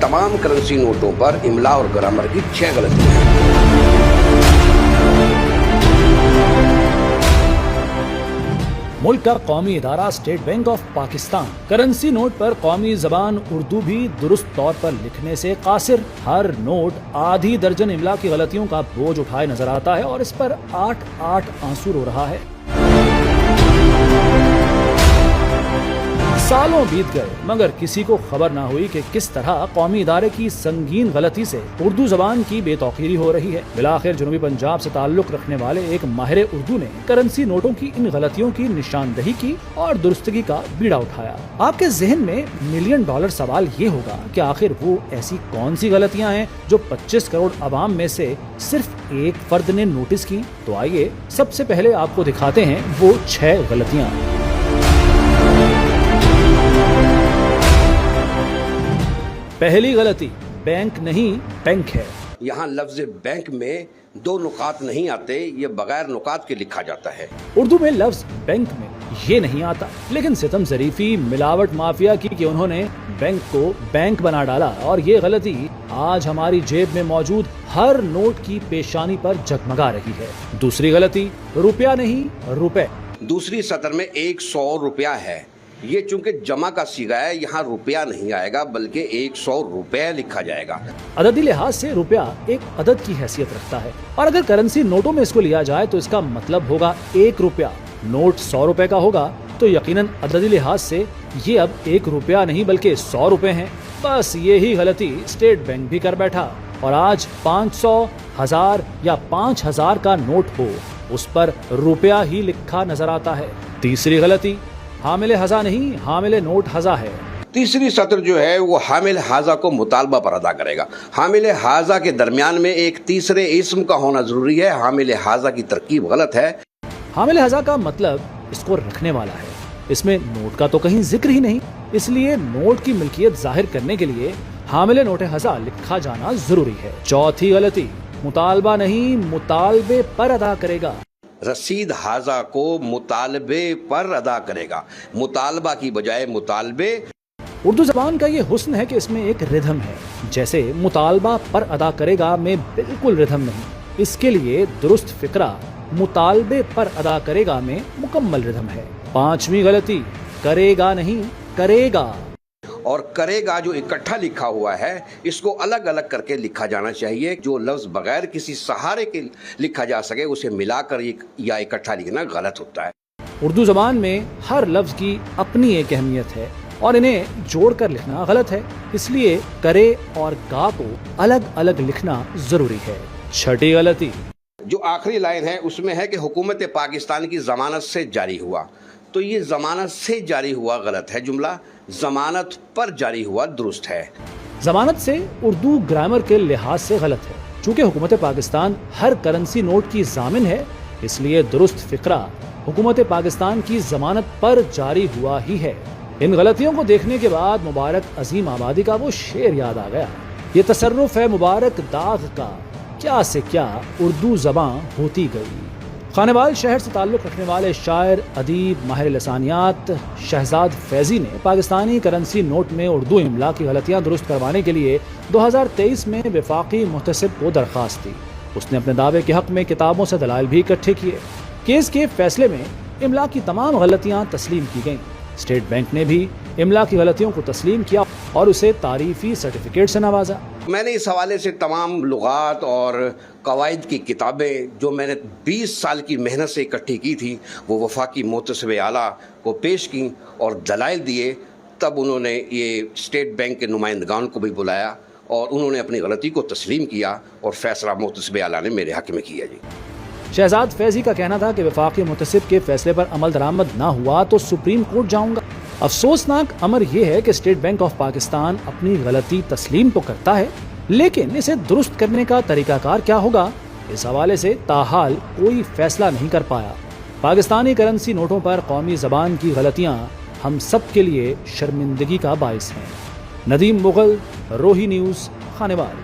तमाम करेंसी नोटों पर इमला और ग्रामर की 6 गलतियां हैं। मुल्क का कौमी इदारा state bank of Pakistan currency note पर कौमी जबान उर्दू भी दुरुस्त तौर पर लिखने से कासिर। हर नोट आधी दर्जन इमला की गलतियों का बोझ उठाए नजर आता है और इस पर 8 आंसू रो रहा है। सालों बीत गए मगर किसी को खबर ना हुई कि किस तरह कौमी इदारे की संगीन गलती से उर्दू जबान की बेतौकीरी हो रही है। बिलाखिर जनूबी पंजाब से ताल्लुक रखने वाले एक माहिर उर्दू ने करेंसी नोटों की इन गलतियों की निशानदही की और दुरुस्तगी का बीड़ा उठाया। आपके जहन में $1 मिलियन सवाल ये होगा कि आखिर वो ऐसी कौन सी गलतियां हैं जो 25 करोड़ आवाम में से सिर्फ एक फर्द ने नोटिस की। तो आइए सबसे पहले आपको दिखाते हैं वो 6 गलतियां। पहली गलती, बैंक नहीं बैंक है। यहाँ लफ्ज बैंक में 2 नुकात नहीं आते, ये बगैर नुकात के लिखा जाता है। उर्दू में लफ्ज बैंक में ये नहीं आता, लेकिन सितम ज़रीफी मिलावट माफिया की कि उन्होंने बैंक को बैंक बना डाला और ये गलती आज हमारी जेब में मौजूद हर नोट की पेशानी पर जगमगा रही है। दूसरी गलती, रुपया नहीं रुपए। दूसरी सतर में 100 रुपया है, ये चूंकि जमा का सीगा है, यहाँ रुपया नहीं आएगा बल्कि 100 रुपए लिखा जाएगा। अददी लिहाज से रुपया एक अदद की हैसियत रखता है और अगर करेंसी नोटों में इसको लिया जाए तो इसका मतलब होगा 1 रुपया। नोट 100 रुपए का होगा तो यकीनन अददी लिहाज से ये अब 1 रुपया नहीं बल्कि 100 रुपए हैं। बस यही गलती स्टेट बैंक भी कर बैठा और आज 500, 1000 या 5000 का नोट हो उस पर रुपया ही लिखा नजर आता है। तीसरी गलती, हामिल हज़ा नहीं हामिल नोट हज़ा है। तीसरी सतर जो है वो हामिल हाजा को मुतालबा पर अदा करेगा। हामिल हाजा के दरमियान में एक तीसरे इस्म का होना जरूरी है। हामिल हाजा की तरकीब गलत है। हामिल हज़ा का मतलब इसको रखने वाला है, इसमें नोट का तो कहीं जिक्र ही नहीं, इसलिए नोट की मिल्कियत जाहिर करने के लिए हामिल नोट हज़ा लिखा जाना जरूरी है। चौथी गलती, मुतालबा नहीं मुतालबे पर अदा करेगा। रसीद हाजा को मुतालबे पर अदा करेगा, मुतालबा की बजाय मुतालबे। उर्दू जबान का ये हुस्न है कि इसमें एक रिदम है, जैसे मुतालबा पर अदा करेगा में बिल्कुल रिदम नहीं। इसके लिए दुरुस्त फिक्रा मुतालबे पर अदा करेगा में मुकम्मल रिदम है। पांचवी गलती, करेगा नहीं करेगा। और करेगा जो इकट्ठा लिखा हुआ है इसको अलग अलग करके लिखा जाना चाहिए। जो लफ्ज बगैर किसी सहारे के लिखा जा सके उसे मिलाकर या इकट्ठा लिखना गलत होता है। उर्दू जबान में हर लफ्ज की अपनी एक अहमियत है और इन्हें जोड़कर लिखना गलत है, इसलिए करे और गा को अलग अलग लिखना जरूरी है। छठी गलती, जो आखिरी लाइन है उसमें है कि हुकूमत पाकिस्तान की जमानत से जारी हुआ, तो ये जमानत से जारी हुआ गलत है। जुमला जमानत पर जारी हुआ दुरुस्त है। जमानत से उर्दू ग्रामर के लिहाज से गलत है। चूंकि हुकूमत पाकिस्तान हर करेंसी नोट की जामिन है, इसलिए दुरुस्त फिक्रा हुकूमत पाकिस्तान की जमानत पर जारी हुआ ही है। इन गलतियों को देखने के बाद मुबारक अजीम आबादी का वो शेर याद आ गया, ये तसर्रुफ है मुबारक दाग का, क्या से क्या उर्दू ज़बां होती गई। खानेवाल शहर से ताल्लुक़ रखने वाले शायर, अदीब, माहिर लसानियात शहजाद फैज़ी ने पाकिस्तानी करेंसी नोट में उर्दू इमला की गलतियाँ दुरुस्त करवाने के लिए 2023 में वफाकी मुहतसिब को दरख्वास्त दी। उसने अपने दावे के हक़ में किताबों से दलाइल भी इकट्ठे किए। केस के फैसले में इमला की तमाम गलतियाँ तस्लीम की गईं। स्टेट बैंक ने भी इमला की गलतियों को तस्लीम किया और उसे तारीफी सर्टिफिकेट से नवाजा। मैंने इस हवाले से तमाम लुगात और कवायद की किताबें जो मैंने 20 साल की मेहनत से इकट्ठी की थी वो वफाकी मुहतसिब आला को पेश की और दलाइल दिए। तब उन्होंने ये स्टेट बैंक के नुमाइंदगान को भी बुलाया और उन्होंने अपनी गलती को तस्लीम किया और फैसला मुहतसिब आला ने मेरे हक़ में किया। जी, शहजाद फैज़ी का कहना था कि वफाकी मुहतसिब के फैसले पर अमल दरामद ना हुआ तो सुप्रीम कोर्ट जाऊंगा। अफसोसनाक अमर यह है कि स्टेट बैंक ऑफ पाकिस्तान अपनी गलती तस्लीम तो करता है, लेकिन इसे दुरुस्त करने का तरीकाकार क्या होगा, इस हवाले से ताहाल कोई फैसला नहीं कर पाया। पाकिस्तानी करेंसी नोटों पर कौमी ज़बान की गलतियाँ हम सब के लिए शर्मिंदगी का बाइस हैं। नदीम मुगल, रोही न्यूज़, खानेवाल।